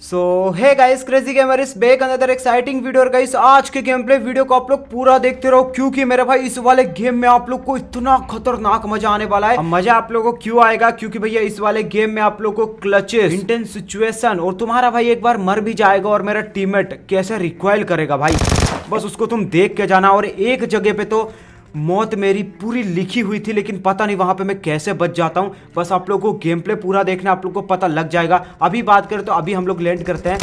So hey guys, crazy gamer is back another exciting video. और guys आज के game play video को आप लोग पूरा देखते रहो, क्योंकि मेरे भाई इस वाले गेम में आप लोग को इतना खतरनाक मजा आने वाला है। मजा आप लोगों को क्यों आएगा? क्योंकि भैया इस वाले गेम में आप लोग को क्लचेस, इंटेंस सिचुएशन, और तुम्हारा भाई एक बार मर भी जाएगा और मेरा टीममेट कैसे रिकॉइल करेगा भाई, बस उसको तुम देख के जाना। और एक जगह पे तो मौत मेरी पूरी लिखी हुई थी, लेकिन पता नहीं वहां पे मैं कैसे बच जाता हूं। बस आप लोगों को गेम प्ले पूरा देखना, आप लोगों को पता लग जाएगा। अभी बात करें तो अभी हम लोग लैंड करते हैं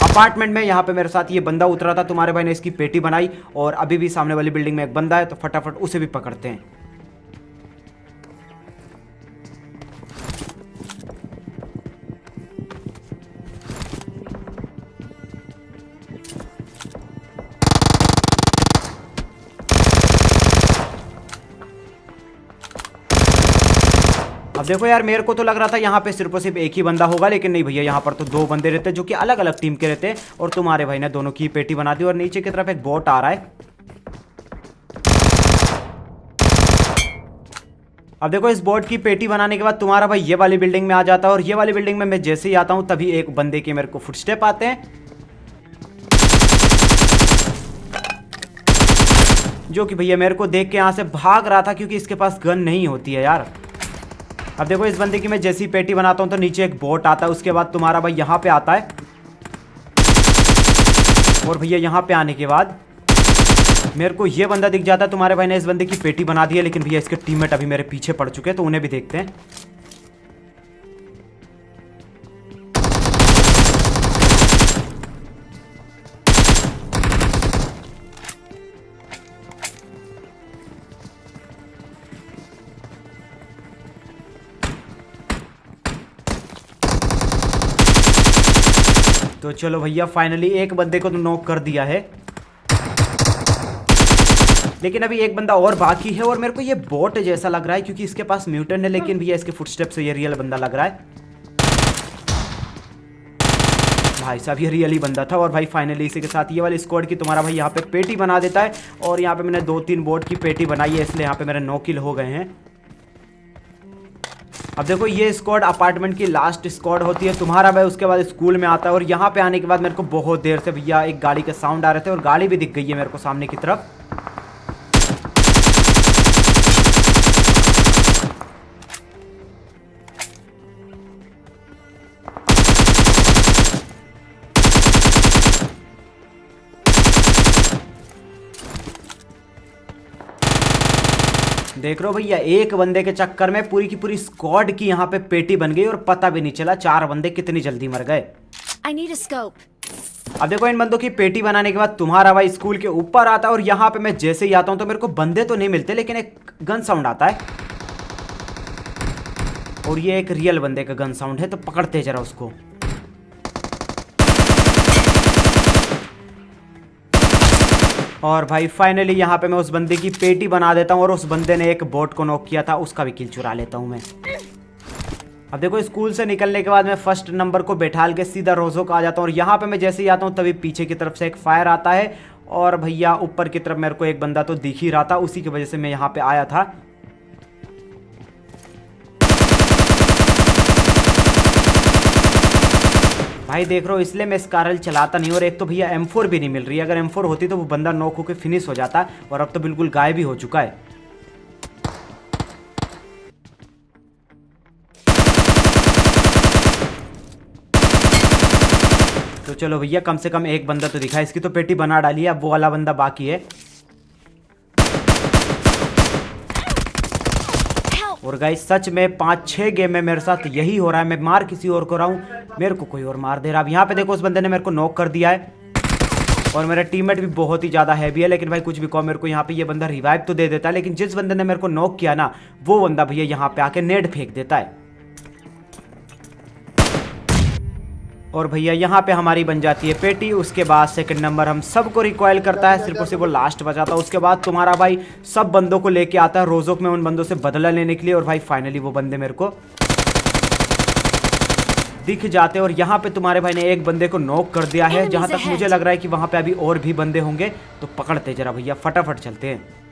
अपार्टमेंट में। यहाँ पे मेरे साथ ये बंदा उतरा था, तुम्हारे भाई ने इसकी पेटी बनाई, और अभी भी सामने वाली बिल्डिंग में एक बंदा है, तो फटाफट उसे भी पकड़ते हैं। अब देखो यार, मेरे को तो लग रहा था यहाँ पे सिर्फ और सिर्फ एक ही बंदा होगा, लेकिन नहीं भैया, यहाँ पर तो दो बंदे रहते हैं जो कि अलग अलग टीम के रहते हैं। और तुम्हारे भाई ने दोनों की पेटी बना दी, और नीचे की तरफ एक बोट आ रहा है। अब देखो, इस बोट की पेटी बनाने के बाद तुम्हारा भाई ये वाली बिल्डिंग में आ जाता है, और ये वाली बिल्डिंग में मैं जैसे ही आता हूँ तभी एक बंदे के मेरे को फुटस्टेप आते हैं, जो कि भैया मेरे को देख के यहाँ से भाग रहा था, क्योंकि इसके पास गन नहीं होती है यार। अब देखो, इस बंदे की मैं जैसी पेटी बनाता हूं तो नीचे एक बोट आता है, उसके बाद तुम्हारा भाई यहाँ पे आता है, और भैया यहाँ पे आने के बाद मेरे को ये बंदा दिख जाता है। तुम्हारे भाई ने इस बंदे की पेटी बना दी है, लेकिन भैया इसके टीममेट अभी मेरे पीछे पड़ चुके हैं, तो उन्हें भी देखते हैं। तो चलो भैया, फाइनली एक बंदे को तो नॉक कर दिया है, लेकिन अभी एक बंदा और बाकी है। और मेरे को ये बॉट जैसा लग रहा है, क्योंकि इसके पास म्यूटेंट है, लेकिन भैया इसके फुटस्टेप से ये रियल बंदा लग रहा है। भाई साहब, ये रियली बंदा था। और भाई फाइनली इसी के साथ ये वाली स्क्वाड की तुम्हारा भाई यहाँ पे पेटी बना देता है, और यहाँ पे मैंने 2-3 बोट की पेटी बनाई है, इसलिए यहाँ पे मेरे 9 किल हो गए हैं। अब देखो, ये स्क्वाड अपार्टमेंट की लास्ट स्क्वाड होती है। तुम्हारा भाई उसके बाद स्कूल में आता है, और यहाँ पे आने के बाद मेरे को बहुत देर से भैया एक गाड़ी के साउंड आ रहे थे, और गाड़ी भी दिख गई है मेरे को सामने की तरफ। देख रहे हो भैया, एक बंदे के चक्कर में पूरी की पूरी स्क्वाड की यहाँ पे पेटी बन गई, और पता भी नहीं चला 4 बंदे कितनी जल्दी मर गए। I need a scope. अब देखो, इन बंदों की पेटी बनाने के बाद तुम्हारा भाई स्कूल के ऊपर आता है, और यहाँ पे मैं जैसे ही आता हूँ तो मेरे को बंदे तो नहीं मिलते, लेकिन एक गन साउंड आता है, और ये एक रियल बंदे का गन साउंड है, तो पकड़ते जरा उसको। और भाई फाइनली यहाँ पे मैं उस बंदे की पेटी बना देता हूँ, और उस बंदे ने एक बोट को नॉक किया था, उसका भी किल चुरा लेता हूँ मैं। अब देखो, स्कूल से निकलने के बाद मैं फर्स्ट नंबर को बैठाल के सीधा रोजो का आ जाता हूँ, और यहाँ पे मैं जैसे ही आता हूँ तभी पीछे की तरफ से एक फायर आता है, और भैया ऊपर की तरफ मेरे को एक बंदा तो दिख ही रहा था, उसी की वजह से मैं यहाँ पे आया था। भाई देख रहे हो, इसलिए मैं स्कारल चलाता नहीं, और एक तो भैया M4 भी नहीं मिल रही है। अगर M4 होती तो वो बंदा नॉक होकर फिनिश हो जाता, और अब तो बिल्कुल गायब भी हो चुका है। तो चलो भैया, कम से कम एक बंदा तो दिखा, इसकी तो पेटी बना डाली है, अब वो वाला बंदा बाकी है। और गाइस, सच में 5-6 गेम में मेरे साथ यही हो रहा है, मैं मार किसी और को रहा हूँ, मेरे को कोई और मार दे रहा। अब यहाँ पे देखो, उस बंदे ने मेरे को नॉक कर दिया है, और मेरा टीममेट भी बहुत ही ज़्यादा हैवी है, लेकिन भाई कुछ भी कहो, मेरे को यहाँ पे ये बंदा रिवाइव तो दे देता है, लेकिन जिस बंदे ने मेरे को नॉक किया ना, वो बंदा भैया यहाँ पे आके नेट फेंक देता है। और भैया यहाँ पे हमारी बन जाती है पेटी। उसके बाद सेकंड नंबर हम सबको रिकॉइल करता है, सिर्फ और सिर्फ वो लास्ट बचाता है। उसके बाद तुम्हारा भाई सब बंदों को लेके आता है रोजोक में उन बंदों से बदला लेने के लिए। और भाई फाइनली वो बंदे मेरे को दिख जाते हैं और यहाँ पे तुम्हारे भाई ने एक बंदे को नॉक कर दिया है। जहाँ तक मुझे लग रहा है कि वहाँ पे अभी और भी बंदे होंगे, तो पकड़ते जरा भैया, फटाफट चलते हैं।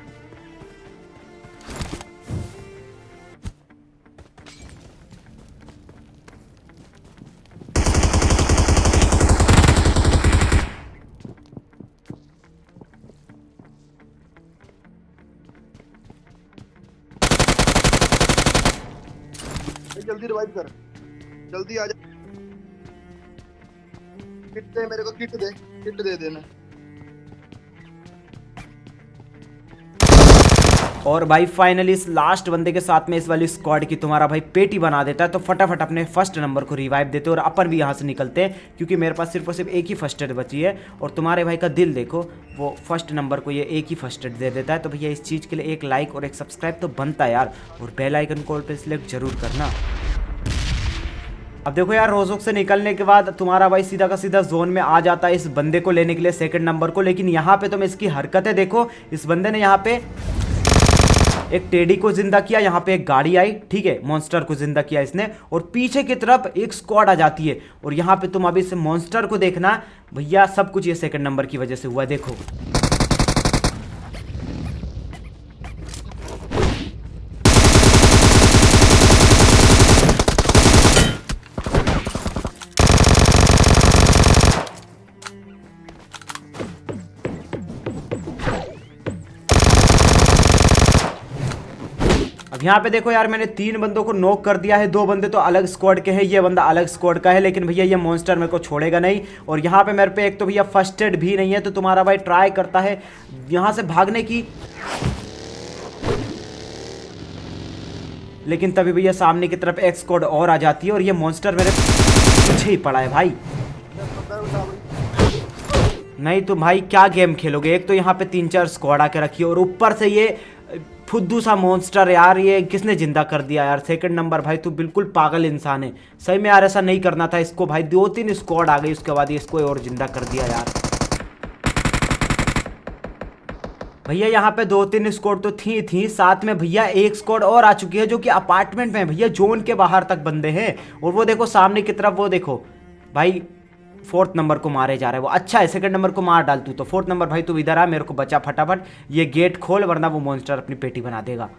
जल्दी रिवाइव कर, जल्दी आ जा। किट दे मेरे को, किट दे देना। और भाई फाइनली इस लास्ट बंदे के साथ में इस वाली स्क्वाड की तुम्हारा भाई पेटी बना देता है। तो फटाफट अपने फर्स्ट नंबर को रिवाइव देते और अपन भी यहाँ से निकलते हैं, क्योंकि मेरे पास सिर्फ और सिर्फ एक ही फर्स्ट एड बची है। और तुम्हारे भाई का दिल देखो, वो फर्स्ट नंबर को ये एक ही फर्स्ट एड दे देता है। तो भैया इस चीज़ के लिए एक लाइक और एक सब्सक्राइब तो बनता है यार, और बेल आइकन को ऑल पे सिलेक्ट जरूर करना। अब देखो यार, रोजोक से निकलने के बाद तुम्हारा भाई सीधा का सीधा जोन में आ जाता है इस बंदे को लेने के लिए, सेकंड नंबर को। लेकिन यहाँ पे तुम इसकी हरकतें देखो, इस बंदे ने यहाँ पे एक टेडी को जिंदा किया, यहाँ पे एक गाड़ी आई, ठीक है, मॉन्स्टर को जिंदा किया इसने, और पीछे की तरफ एक स्क्वाड आ जाती है। और यहाँ पे तुम अभी इस मॉन्स्टर को देखना भैया, सब कुछ ये सेकंड नंबर की वजह से हुआ है, देखो। अब यहाँ पे देखो यार, मैंने 3 बंदों को नॉक कर दिया है, 2 बंदे तो अलग स्क्वाड के हैं, ये बंदा अलग स्क्वाड का है। लेकिन भैया ये मॉन्स्टर मेरे को छोड़ेगा नहीं। और यहाँ पे मेरे पे एक तो भैया फर्स्ट एड भी नहीं है, तो तुम्हारा भाई ट्राई करता है यहाँ से भागने की, लेकिन तभी भैया सामने की तरफ एक स्क्वाड और आ जाती है और ये मॉन्स्टर मेरे पीछे ही पड़ा है भाई। नहीं तो भाई क्या गेम खेलोगे, एक तो यहाँ पे 3-4 स्क्वाड आके रखी है और ऊपर से ये फुद्दू सा मॉन्स्टर यार, ये किसने जिंदा कर दिया यार। सेकंड नंबर भाई तू बिल्कुल पागल इंसान है, सही में यार ऐसा नहीं करना था इसको भाई। 2-3 स्क्वाड आ गई, उसके बाद ये इसको और जिंदा कर दिया यार। भैया यहाँ पे 2-3 स्क्वाड तो थी साथ में भैया एक स्क्वाड और आ चुकी है, जो कि अपार्टमेंट में है भैया, जोन के बाहर तक बंदे हैं। और वो देखो सामने की तरफ, वो देखो भाई 4th नंबर को मारे जा रहा है वो। अच्छा है, सेकंड नंबर को मार डाल तू तो। 4th नंबर भाई तू इधर आ, मेरे को बचा फटाफट, ये गेट खोल वरना वो मॉन्स्टर अपनी पेटी बना देगा।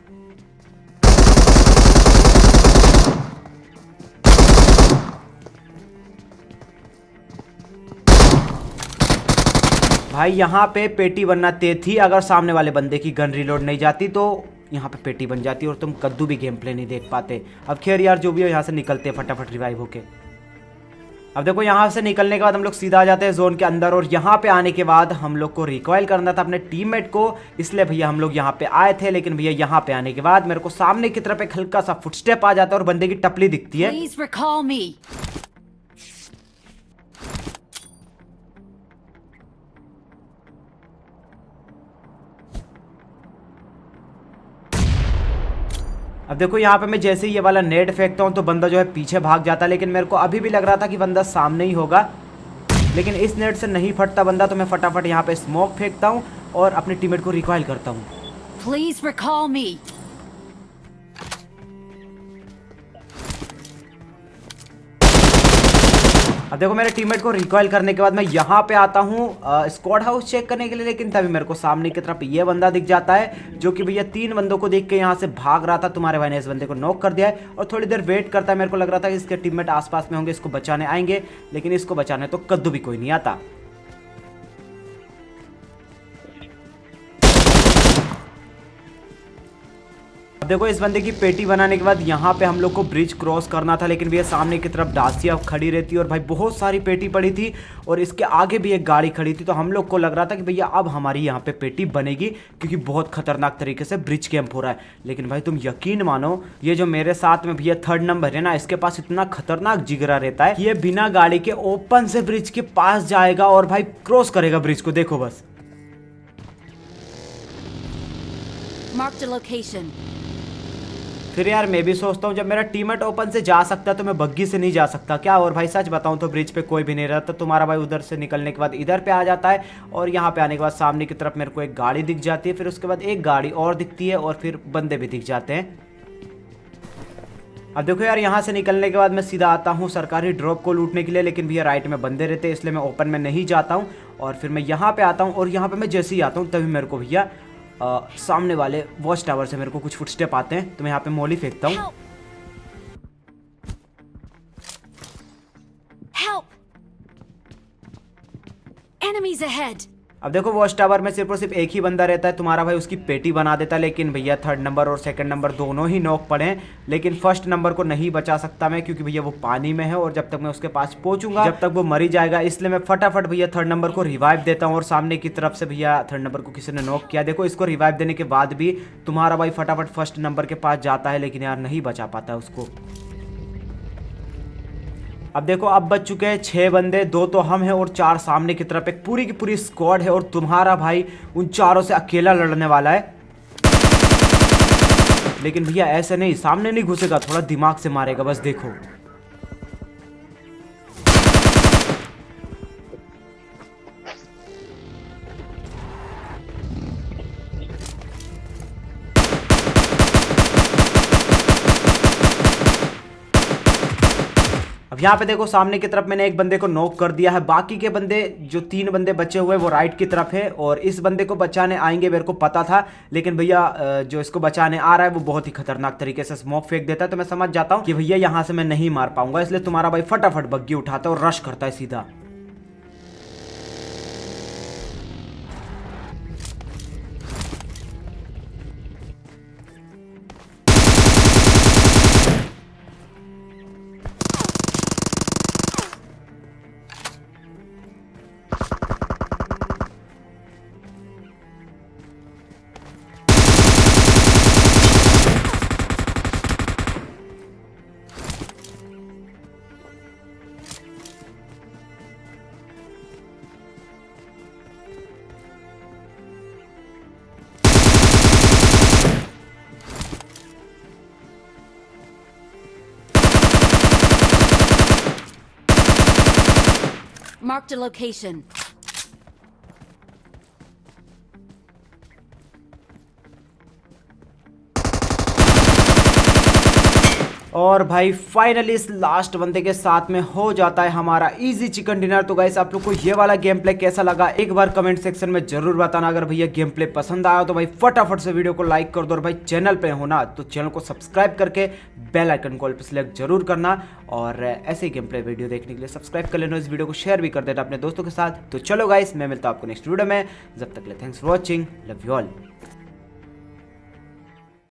भाई यहाँ पे पेटी बनना तय थी, अगर सामने वाले बंदे की गन रिलोड नहीं जाती तो यहाँ पे पेटी बन जाती और तुम कद्दू भी गेम प्ले नहीं देख पाते। अब खैर यार जो भी हो, यहाँ से निकलते हैं फटाफट रिवाइव होके। अब देखो यहाँ से निकलने के बाद हम लोग सीधा आ जाते हैं जोन के अंदर, और यहाँ पे आने के बाद हम लोग को रिकॉइल करना था अपने टीममेट को, इसलिए भैया हम लोग यहाँ पे आए थे। लेकिन भैया यहाँ पे आने के बाद मेरे को सामने की तरफ एक हल्का सा फुटस्टेप आ जाता है और बंदे की टपली दिखती है। अब देखो यहाँ पे मैं जैसे ही ये वाला नेट फेंकता हूँ तो बंदा जो है पीछे भाग जाता है, लेकिन मेरे को अभी भी लग रहा था कि बंदा सामने ही होगा, लेकिन इस नेट से नहीं फटता बंदा। तो मैं फटाफट यहाँ पे स्मोक फेंकता हूँ और अपने टीममेट को रिकॉइल करता हूँ। Please recall me. अब देखो मेरे टीममेट को रिकॉइल करने के बाद मैं यहाँ पे आता हूँ स्क्वाड हाउस चेक करने के लिए, लेकिन तभी मेरे को सामने की तरफ ये बंदा दिख जाता है, जो कि भैया 3 बंदों को देख के यहाँ से भाग रहा था। तुम्हारे भाई ने इस बंदे को नॉक कर दिया है और थोड़ी देर वेट करता है। मेरे को लग रहा था कि इसके टीममेट आसपास में होंगे, इसको बचाने आएंगे, लेकिन इसको बचाने तो कद्दू भी कोई नहीं आता। अब देखो इस बंदे की पेटी बनाने के बाद यहाँ पे हम लोग को ब्रिज क्रॉस करना था, लेकिन भैया सामने की तरफ डासिया खड़ी रहती और भाई बहुत सारी पेटी पड़ी थी और इसके आगे भी एक गाड़ी खड़ी थी। तो हम लोग को लग रहा था कि भैया अब हमारी यहाँ पे पेटी बनेगी, क्योंकि बहुत खतरनाक तरीके से ब्रिज कैंप हो रहा है। लेकिन भाई तुम यकीन मानो, ये जो मेरे साथ में भैया 3rd नंबर है ना, इसके पास इतना खतरनाक जिगरा रहता है कि ये बिना गाड़ी के ओपन से ब्रिज के पास जाएगा और भाई क्रॉस करेगा ब्रिज को। देखो बस। Marked a location. फिर यार मैं भी सोचता हूँ जब मेरा टीममेट ओपन से जा सकता है तो मैं बग्गी से नहीं जा सकता क्या। और भाई सच बताऊँ तो ब्रिज पे कोई भी नहीं रहता, तुम्हारा भाई उधर से निकलने के बाद इधर पे आ जाता है और यहाँ पे आने के बाद सामने की तरफ मेरे को एक गाड़ी दिख जाती है, फिर उसके बाद एक गाड़ी और दिखती है और फिर बंदे भी दिख जाते हैं। अब देखो यार यहाँ से निकलने के बाद मैं सीधा आता हूँ सरकारी ड्रॉप को लूटने के लिए, लेकिन भैया राइट में बंदे रहते हैं इसलिए मैं ओपन में नहीं जाता हूँ। और फिर मैं यहाँ पे आता हूँ और यहाँ पे मैं जैसे ही आता हूँ तभी मेरे को भैया सामने वाले वॉच टावर से मेरे को कुछ फुटस्टेप आते हैं, तो मैं यहाँ पे मोली फेंकता हूँ। Help! Enemies ahead! अब देखो वॉच टावर में सिर्फ और सिर्फ एक ही बंदा रहता है, तुम्हारा भाई उसकी पेटी बना देता है, लेकिन भैया थर्ड नंबर और सेकंड नंबर दोनों ही नॉक पड़े हैं। लेकिन फर्स्ट नंबर को नहीं बचा सकता मैं क्योंकि भैया वो पानी में है और जब तक मैं उसके पास पहुंचूंगा जब तक वो मरी जाएगा, इसलिए मैं फटाफट भैया थर्ड नंबर को रिवाइव देता हूँ। और सामने की तरफ से भैया थर्ड नंबर को किसी ने नॉक किया, देखो इसको रिवाइव देने के बाद भी तुम्हारा भाई फटाफट फर्स्ट नंबर के पास जाता है, लेकिन यार नहीं बचा पाता है उसको। अब देखो अब बच चुके हैं 6 बंदे, 2 तो हम हैं और 4 सामने की तरफ एक पूरी की पूरी स्क्वाड है और तुम्हारा भाई उन चारों से अकेला लड़ने वाला है। लेकिन भैया ऐसे नहीं, सामने नहीं घुसेगा, थोड़ा दिमाग से मारेगा बस देखो। अब यहाँ पे देखो सामने की तरफ मैंने एक बंदे को नॉक कर दिया है, बाकी के बंदे जो 3 बंदे बचे हुए वो राइट की तरफ है और इस बंदे को बचाने आएंगे मेरे को पता था, लेकिन भैया जो इसको बचाने आ रहा है वो बहुत ही खतरनाक तरीके से स्मोक फेंक देता है, तो मैं समझ जाता हूँ कि भैया यहाँ से मैं नहीं मार पाऊंगा, इसलिए तुम्हारा भाई फटाफट बग्गी उठाता है और रश करता है सीधा। Marked a location. और भाई फाइनली इस लास्ट बंदे के साथ में हो जाता है हमारा इजी चिकन डिनर। तो गाइस आप लोग को ये वाला गेम प्ले कैसा लगा एक बार कमेंट सेक्शन में जरूर बताना। अगर भैया गेम प्ले पसंद आया तो भाई फटाफट से वीडियो को लाइक कर दो और भाई चैनल पे हो ना तो चैनल को सब्सक्राइब करके बेल आइकन कॉल पे सिलेक्ट जरूर करना। और ऐसे ही गेम प्ले वीडियो देखने के लिए सब्सक्राइब कर लेना, इस वीडियो को शेयर भी कर देना अपने दोस्तों के साथ। तो चलो गाइस मैं मिलता हूँ आपको नेक्स्ट वीडियो में, जब तक ले thanks for watching, love you all.